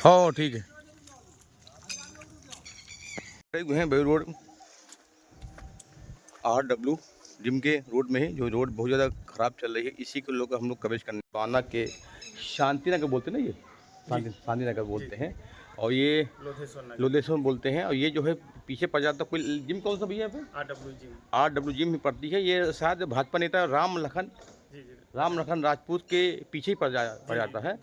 हाँ ठीक है। हैं बेबी रोड RW जिम के रोड में ही, जो रोड बहुत ज़्यादा ख़राब चल रही है, इसी को लोग हम लोग कवरेज करने बाना के शांति नगर बोलते हैं ना, ये शांति नगर बोलते हैं, और ये लोधेश्वर बोलते हैं। और ये जो है पीछे पड़ जाता, कोई जिम कौन सा भैया पे RW जिम ही पड़ती है। ये शायद भाजपा नेता राम लखन राजपूत के पीछे ही पड़ जाता है।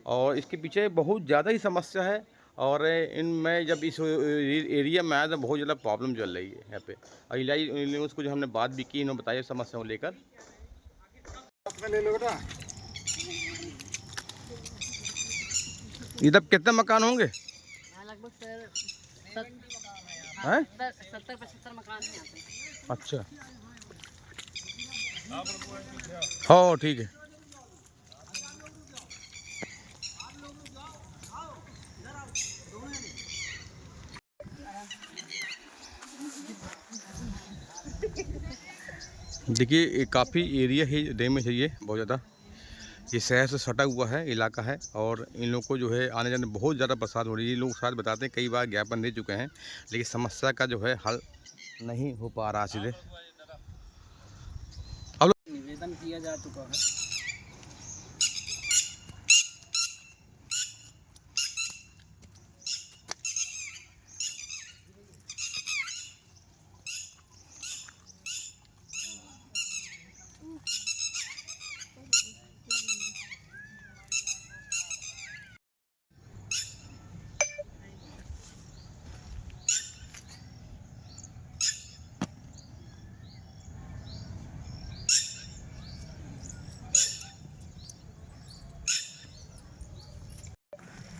और इसके पीछे बहुत ज़्यादा ही समस्या है। और इनमें जब इस एरिया में आया तो बहुत ज़्यादा प्रॉब्लम चल रही है यहाँ पे। और इलाही न्यूज़ को जो हमने बात भी की, इन्होंने बताया समस्याओं लेकर। इधर कितने मकान होंगे? लगभग 70-75 मकान हैं यहाँ पे। अच्छा, हाँ ठीक है। देखिए ये काफ़ी एरिया ही डैमेज है, ये बहुत ज़्यादा, ये शहर से सटा हुआ है इलाका है। और इन लोगों को जो है आने जाने बहुत ज़्यादा बरसात हो रही है। ये लोग साथ बताते हैं, कई बार ज्ञापन दे चुके हैं, लेकिन समस्या का जो है हल नहीं हो पा रहा सीधे। अब निवेदन किया जा चुका है।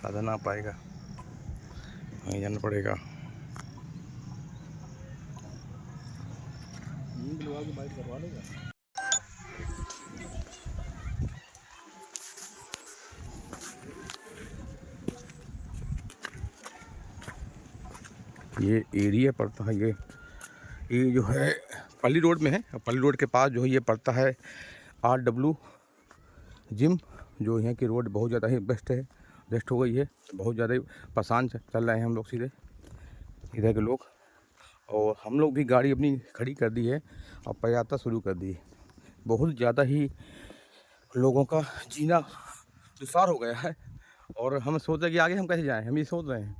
साधन आ पाएगा, वहीं जाना पड़ेगा। ये एरिया पड़ता है, ये जो है पल्ली रोड में है। पल्ली रोड के पास जो है ये पड़ता है RW जिम, जो यहाँ की रोड बहुत ज़्यादा ही बेस्ट हो गई है। बहुत ज़्यादा ही परेशान चल रहे हैं हम लोग सीधे इधर के लोग। और हम लोग भी गाड़ी अपनी खड़ी कर दी है और पदयात्रा शुरू कर दी है। बहुत ज़्यादा ही लोगों का जीना दुश्वार हो गया है। और हम सोच रहे कि आगे हम कैसे जाएं, हम ये सोच रहे हैं।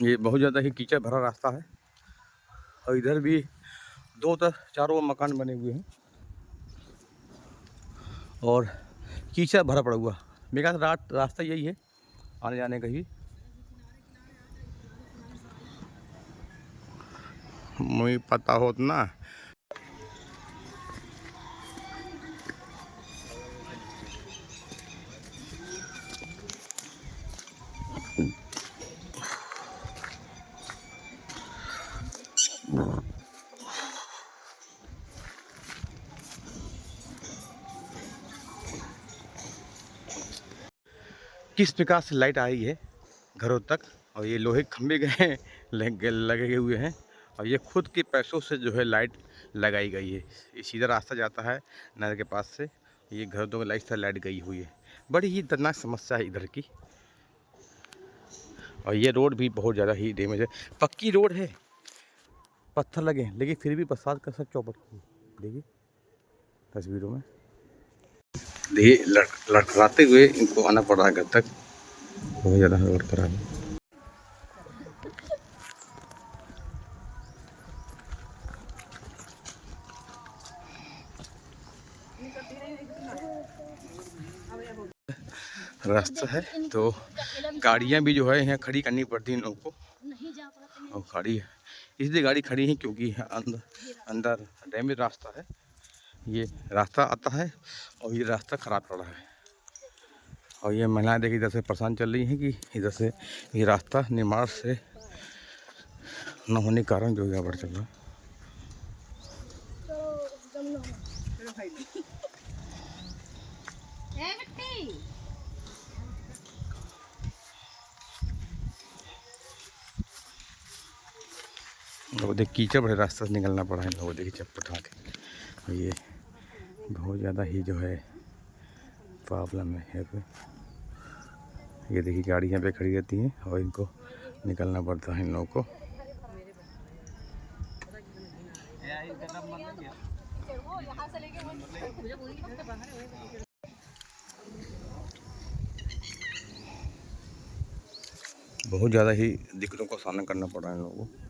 ये बहुत ज़्यादा ही कीचड़ भरा रास्ता है। और इधर भी दो तरफ चारों मकान बने हुए हैं और कीचड़ भरा पड़ा हुआ। मेरा रास्ता यही है आने जाने का ही। मुझे पता होता ना। किस प्रकार से लाइट आई है घरों तक, और ये लोहे खंभे गए लगे हुए हैं। और ये खुद के पैसों से जो है लाइट लगाई गई है। ये सीधा रास्ता जाता है नहर के पास से, ये घरों की लाइट से लाइट गई हुई है। बड़ी ही दर्दनाक समस्या है इधर की। और ये रोड भी बहुत ज़्यादा ही डैमेज है। पक्की रोड है, पत्थर लगे, लेकिन फिर भी बरसात का सब चौपट की। देखिए तस्वीरों में, देखिए लड़खड़ाते हुए इनको आना पड़ रहा है घर तक। बहुत ज़्यादा रोड खराब है। रास्ता है तो गाड़ियाँ भी जो है यहाँ खड़ी करनी पड़ती हैं इन लोगों को। और खड़ी है इसलिए गाड़ी खड़ी है क्योंकि अंदर डैमेज रास्ता है। ये रास्ता आता है और ये रास्ता ख़राब पड़ा है। और ये महिलाएं देखिए इधर से परेशान चल रही हैं कि इधर से ये रास्ता निर्माण से न होने के कारण जो है बढ़ चल रहा है। वो देख कीचड़ बड़े रास्ते से निकलना पड़ा है। वो देखिए चप्पल उठा के। ये बहुत ज़्यादा ही जो है प्रॉब्लम है यहाँ पे। ये देखिए गाड़ी यहाँ पे खड़ी रहती है और इनको निकलना पड़ता है इन लोगों को। बहुत ज़्यादा ही दिक्कतों का सामना करना पड़ रहा है इन लोगों को।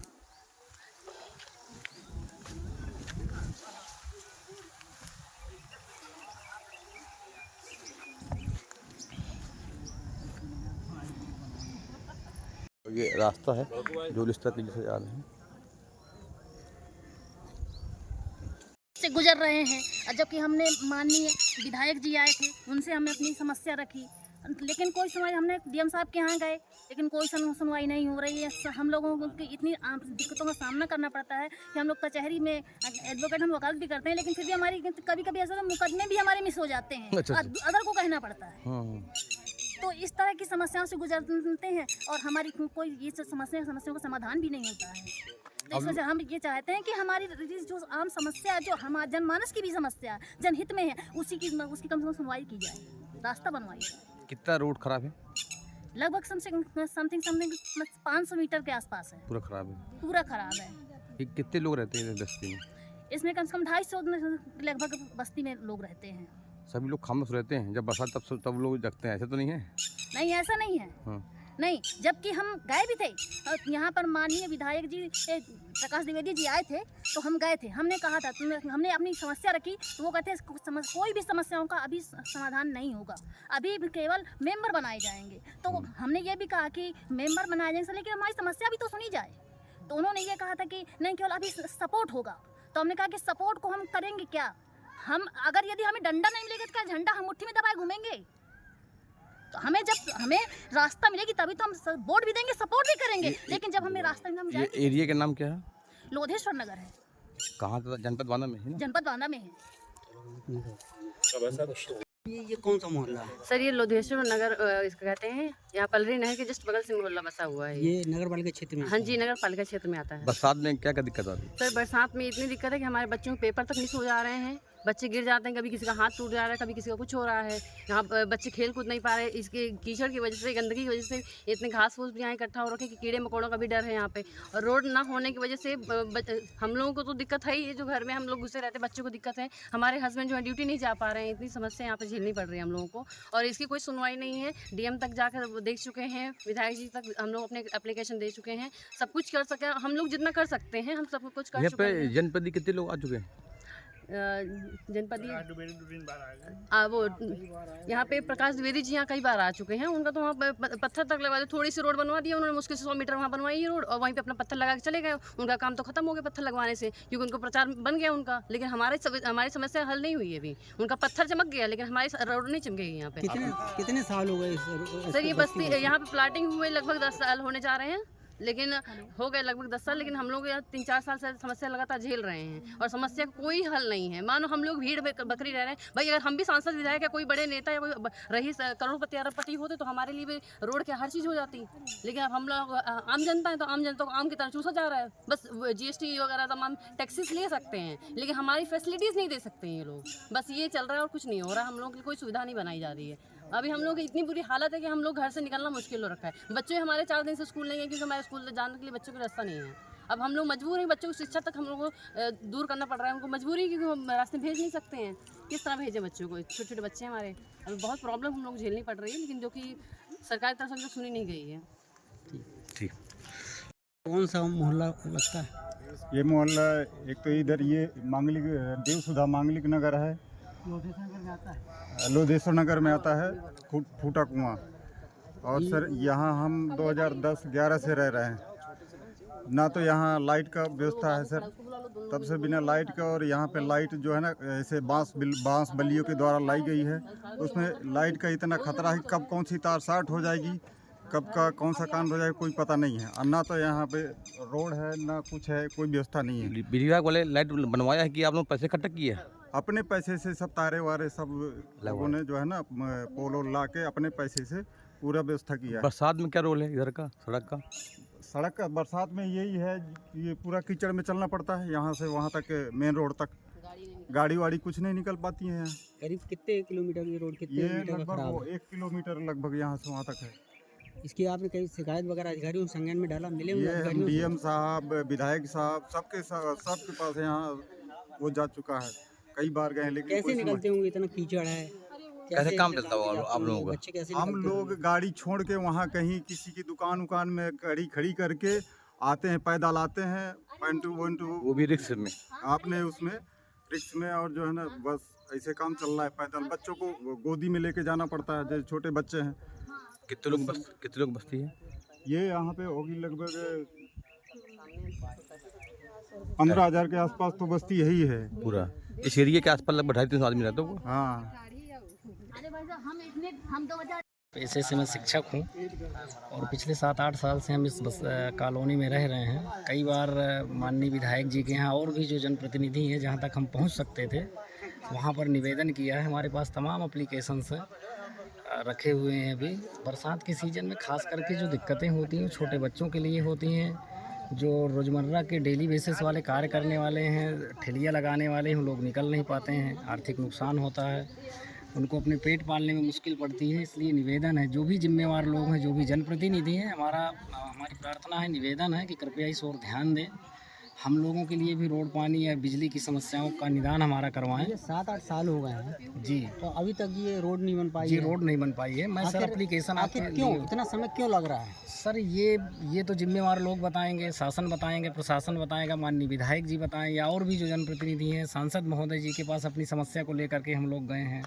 ये रास्ता है जो इस तरह से जा रहे हैं, से गुजर रहे हैं। जबकि हमने माननीय विधायक जी आए थे, उनसे हमने अपनी समस्या रखी, लेकिन कोई सुनवाई, हमने डीएम साहब के यहाँ गए लेकिन कोई सुनवाई नहीं हो रही है। हम लोगों को इतनी दिक्कतों का सामना करना पड़ता है कि हम लोग कचहरी में एडवोकेट हम वकालत भी करते हैं, लेकिन फिर भी हमारी कभी कभी ऐसा मुकदमे भी हमारे मिस हो जाते हैं। अच्छा। अदर को कहना पड़ता है। तो इस तरह की समस्याओं से गुजरते हैं और हमारी कोई ये समस्याओं का समाधान भी नहीं होता है। तो इस वजह से हम ये चाहते हैं कि हमारी जो आम समस्या, जो हमारे जनमानस की भी समस्या जनहित में है, उसकी कम से कम सुनवाई की जाए, रास्ता बनवाई जाए। कितना रोड खराब है? लगभग समथिंग 500 मीटर के आसपास है। पूरा खराब है? पूरा खराब है। ये कितने लोग रहते हैं बस्ती में? इसमें कम से कम 250 लगभग बस्ती में लोग रहते हैं। सभी लोग खामोश रहते हैं? जब बरसात तब लोग जगते हैं, ऐसा तो नहीं है? नहीं, ऐसा नहीं है। नहीं, जबकि हम गए भी थे और यहाँ पर माननीय विधायक जी प्रकाश द्विवेदी जी आए थे, तो हम गए थे। हमने कहा था, हमने अपनी समस्या रखी, तो वो कहते हैं कोई भी समस्याओं का अभी समाधान नहीं होगा, अभी केवल मेंबर बनाए जाएंगे। तो हमने ये भी कहा कि मेंबर बनाए जाएंगे, लेकिन हमारी समस्या भी तो सुनी जाए। तो उन्होंने ये कहा था कि नहीं, केवल अभी सपोर्ट होगा। तो हमने कहा कि सपोर्ट को हम करेंगे क्या? हम अगर यदि हमें डंडा नहीं मिलेगा तो क्या झंडा हम मुट्ठी में दबाए घूमेंगे? तो हमें रास्ता मिलेगी तभी तो हम वोट भी देंगे, सपोर्ट भी करेंगे। लेकिन जब हमें रास्ता मिलेगा, हम जाएंगे। ये एरिया का नाम क्या है? लोधेश्वर नगर है। कहाँ था? जनपद बांदा में है ना? जनपद बांदा में है। ये कौन सा मोहल्ला है? सर ये लोधेश्वर नगर इसका कहते हैं। यहाँ पलरी नहर के जस्ट बगल से मोहल्ला बसा हुआ है। ये नगर पालिका क्षेत्र में? हाँ जी, नगर पालिका क्षेत्र में आता है। बरसात में क्या दिक्कत आती है? सर बरसात में इतनी दिक्कत है कि हमारे बच्चों के पेपर तक मिस हो जा रहे हैं, बच्चे गिर जाते हैं, कभी किसी का हाथ टूट जा रहा है, कभी किसी का कुछ हो रहा है। यहाँ बच्चे खेल कूद नहीं पा रहे, इसके कीचड़ की वजह से, गंदगी की वजह से इतने घास फूस भी यहाँ इकट्ठा हो रखे कि कीड़े मकोड़ों का भी डर है यहाँ पे। और रोड ना होने की वजह से हम लोगों को तो दिक्कत है ही, जो घर में हम लोग घुसे रहते हैं, बच्चों को दिक्कत है। हमारे हस्बैंड जो है ड्यूटी नहीं जा पा रहे हैं, इतनी समस्या यहाँ पे झेलनी पड़ रही है हम लोगों को। और इसकी कोई सुनवाई नहीं है। डीएम तक जाकर देख चुके हैं, विधायक जी तक हम लोग अपने एप्लीकेशन दे चुके हैं, सब कुछ कर सके, हम लोग जितना कर सकते हैं हम सब कुछ कर चुके हैं। जनपदी कितने लोग आ चुके हैं? जनपदी वो यहाँ पे प्रकाश द्विवेदी जी यहाँ कई बार आ चुके हैं। उनका तो वहाँ पत्थर तक लगवा दिया, थोड़ी सी रोड बनवा दी उन्होंने, मुश्किल से 100 मीटर वहाँ बनवाई है रोड, और वहीं पे अपना पत्थर लगा के चले गए। उनका काम तो खत्म हो गया पत्थर लगवाने से, क्योंकि उनको प्रचार बन गया उनका। लेकिन हमारी समस्या हल नहीं हुई है अभी। उनका पत्थर चमक गया लेकिन हमारी रोड नहीं चमकेगी यहाँ पे। कितने साल हो गए सर ये बस्ती यहाँ पे प्लाटिंग हुए लगभग 10 साल होने जा रहे हैं, लेकिन हो गए लगभग 10 साल। लेकिन हम लोग यहाँ 3-4 साल से समस्या लगातार झेल रहे हैं और समस्या का कोई हल नहीं है। मानो हम लोग भीड़ बकरी रह रहे हैं। भाई अगर हम भी सांसद विधायक या कोई बड़े नेता या कोई रईस करोड़पति अरबपति होते तो हमारे लिए भी रोड के हर चीज़ हो जाती। लेकिन अब हम लोग आम जनता है, तो आम जनता को आम की तरह चूसा जा रहा है। बस GST वगैरह तमाम टैक्सेस ले सकते हैं, लेकिन हमारी फैसिलिटीज़ नहीं दे सकते हैं ये लोग। बस ये चल रहा है और कुछ नहीं हो रहा। हम लोगों की कोई सुविधा नहीं बनाई जा रही है। अभी हम लोग की इतनी बुरी हालत है कि हम लोग घर से निकलना मुश्किल हो रखा है। बच्चे हमारे 4 दिन से स्कूल नहीं है, क्योंकि हमारे स्कूल जाने के लिए बच्चों को रास्ता नहीं है। अब हम लोग मजबूर हैं, बच्चों की शिक्षा तक हम लोग को दूर करना पड़ रहा है। उनको मजबूरी, क्योंकि हम रास्ते भेज नहीं सकते हैं। किस तरह भेजें बच्चों को? छोटे छोटे बच्चे हमारे, अभी बहुत प्रॉब्लम हम लोग झेलनी पड़ रही है, लेकिन जो कि सरकार की तरफ से सुनी नहीं गई है। ठीक। कौन सा मोहल्ला लगता है? ये मोहल्ला एक तो इधर ये मांगलिक देवसुधा मांगलिक नगर है, लोधेश्वर नगर में आता है, फूटा कुआं। और सर यहाँ हम 2010-11 से रह रहे हैं। ना तो यहाँ लाइट का व्यवस्था है सर, तब से बिना लाइट का। और यहाँ पे लाइट जो है ना, ऐसे बांस बल्लियों के द्वारा लाई गई है। उसमें लाइट का इतना खतरा है, कब कौन सी तार शॉर्ट हो जाएगी, कब का कौन सा कांड हो जाएगा, कोई पता नहीं है। और ना तो यहाँ पे रोड है, ना कुछ है, कोई व्यवस्था नहीं है। बिजली विभाग वाले लाइट बनवाया है कि आप लोग पैसे इकट्ठा किए हैं? अपने पैसे से सब तारे वारे सब लोगों ने जो है ना पोलो ला के अपने पैसे से पूरा व्यवस्था किया है। बरसात में क्या रोल है इधर का, सड़क का? सड़क का बरसात में यही है कि ये पूरा कीचड़ में चलना पड़ता है, यहाँ से वहाँ तक मेन रोड तक। गाड़ी वाड़ी कुछ नहीं निकल पाती है यहाँ। करीब कितने किलोमीटर की रोड कितने ये मीटर का लगभग खराब वो है? 1 किलोमीटर लगभग यहाँ से वहाँ तक है। इसकी आपने कहीं शिकायत वगैरह अधिकारियों से संज्ञान में डाला, मिले हुए ये अधिकारियों से? डीएम साहब, विधायक साहब, सबके पास यहाँ वो जा चुका है, कई बार गए लेकिन कैसे कोई सुनवाई- निकलते होंगे, इतना कीचड़ है? कैसे काम चलता होगा आप लोगों का? बच्चे कैसे हम निकलते लोग गाड़ी छोड़ के वहाँ कहीं किसी की दुकान उकान में गाड़ी खड़ी करके आते हैं, पैदल आते हैं, पेंटू वेंटू वो भी रिक्स में? आपने उसमें रिक्स में, और जो है ना बस ऐसे काम चल रहा है। पैदल बच्चों को गोदी में लेके जाना पड़ता है, जो छोटे बच्चे हैं। कितने लोग बस्ती है? ये यहाँ पे होगी लगभग 15,000 के आसपास तो बस्ती यही है पूरा इस एरिया के आसपास लगभग 250-300 आदमी रहते होंगे। हाँ। पेशे से मैं शिक्षक हूँ और पिछले 7-8 साल से हम इस कॉलोनी में रह रहे हैं। कई बार माननीय विधायक जी के यहाँ और भी जो जनप्रतिनिधि हैं, जहाँ तक हम पहुँच सकते थे वहाँ पर निवेदन किया है। हमारे पास तमाम एप्लीकेशंस रखे हुए हैं। अभी बरसात के सीज़न में खास करके जो दिक्कतें होती हैं छोटे बच्चों के लिए होती हैं, जो रोज़मर्रा के डेली बेसिस वाले कार्य करने वाले हैं, ठेलियाँ लगाने वाले हैं, लोग निकल नहीं पाते हैं, आर्थिक नुकसान होता है, उनको अपने पेट पालने में मुश्किल पड़ती है। इसलिए निवेदन है, जो भी जिम्मेवार लोग हैं, जो भी जनप्रतिनिधि हैं, हमारी प्रार्थना है, निवेदन है कि कृपया इस ओर ध्यान दें। हम लोगों के लिए भी रोड, पानी या बिजली की समस्याओं का निदान हमारा करवाएं। ये 7-8 साल हो गए हैं जी, तो अभी तक ये रोड नहीं बन पाई जी है। रोड नहीं बन पाई है। मैं सर आखिर- एप्लीकेशन आखिर आपके क्यों लिए- इतना समय क्यों लग रहा है? सर ये तो जिम्मेवार लोग बताएंगे, शासन बताएंगे, प्रशासन बताएगा, माननीय विधायक जी बताएंगे, या और भी जो जनप्रतिनिधि हैं, सांसद महोदय जी के पास अपनी समस्या को लेकर के हम लोग गए हैं,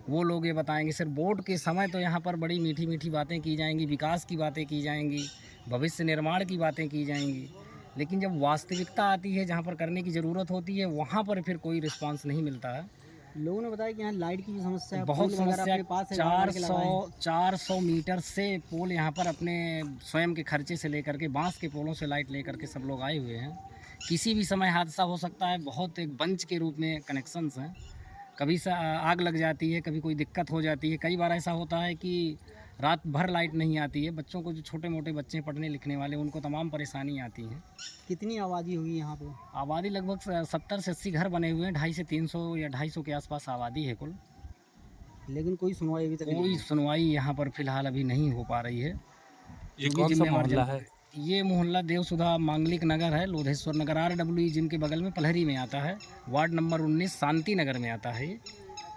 वो लोग ये बताएंगे। सर वोट के समय तो यहाँ पर बड़ी मीठी मीठी बातें की जाएंगी, विकास की बातें की जाएंगी, भविष्य निर्माण की बातें की जाएंगी, लेकिन जब वास्तविकता आती है, जहाँ पर करने की ज़रूरत होती है, वहाँ पर फिर कोई रिस्पांस नहीं मिलता है। लोगों ने बताया कि यहाँ लाइट की भी समस्या है, बहुत पोल वगैरह समस्या। अपने पास है, लगा के लगाए हैं। 400 मीटर से पोल यहाँ पर अपने स्वयं के खर्चे से लेकर के बांस के पोलों से लाइट लेकर के सब लोग आए हुए हैं। किसी भी समय हादसा हो सकता है। बहुत एक बंच के रूप में कनेक्शंस हैं, कभी आग लग जाती है, कभी कोई दिक्कत हो जाती है। कई बार ऐसा होता है कि रात भर लाइट नहीं आती है। बच्चों को, जो छोटे मोटे बच्चे पढ़ने लिखने वाले, उनको तमाम परेशानी आती है। कितनी आबादी होगी यहाँ पे? आबादी लगभग 70 से 80 घर बने हुए हैं। 250 से 300 या 250 के आसपास आबादी है कुल। लेकिन कोई सुनवाई अभी तक नहीं कोई हुई। सुनवाई यहाँ पर फिलहाल अभी नहीं हो पा रही है। ये कौन सा मोहल्ला है? ये मोहल्ला देवसुधा मांगलिक नगर है, लोधेश्वर नगर, RWE जिम के बगल में पलहरी में आता है। वार्ड नंबर 19 शांति नगर में आता है ये।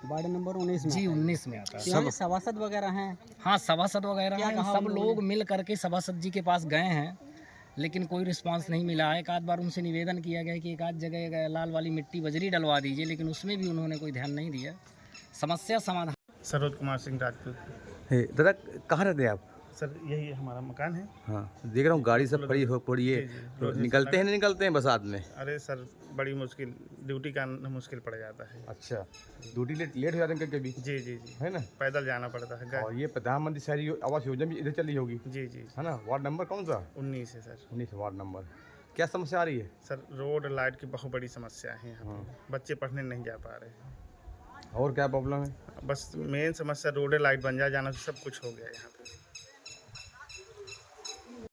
वार्ड नंबर 19 में जी, आता है। 19 में आता है। तो यहाँ पे सभासद वगैरह हैं? हाँ, सभासद वगैरह क्या हैं। कहा सब उन लोगों लोग मिल करके सभासद जी के पास गए हैं, लेकिन कोई रिस्पांस नहीं मिला है। एक आध बार उनसे निवेदन किया गया कि एक आध जगह लाल वाली मिट्टी बजरी डलवा दीजिए, लेकिन उसमें भी उन्होंने कोई ध्यान नहीं दिया। समस्या समाधान। सरोज कुमार सिंह राजपूत। दादा कहाँ रहते हैं आप? सर यही हमारा मकान है। हाँ, देख रहा हूँ गाड़ी सब पड़ी हो पड़ी है। जी, तो रोड निकलते हैं नहीं निकलते हैं बरसात में? अरे सर बड़ी मुश्किल, ड्यूटी का मुश्किल पड़ जाता है। अच्छा, ड्यूटी लेट हो जाते हैं कभी, जी जी जी, है ना? पैदल जाना पड़ता है। और ये प्रधानमंत्री शहरी आवास योजना भी इधर चली होगी, जी जी, है ना? वार्ड नंबर कौन सा? 19 है सर। 19 ward number. क्या समस्या आ रही है? सर रोड लाइट की बहुत बड़ी समस्या है यहाँ पे। बच्चे पढ़ने नहीं जा पा रहे हैं। और क्या प्रॉब्लम है? बस मेन समस्या रोड लाइट बन जाना, सब कुछ हो गया यहाँ पे।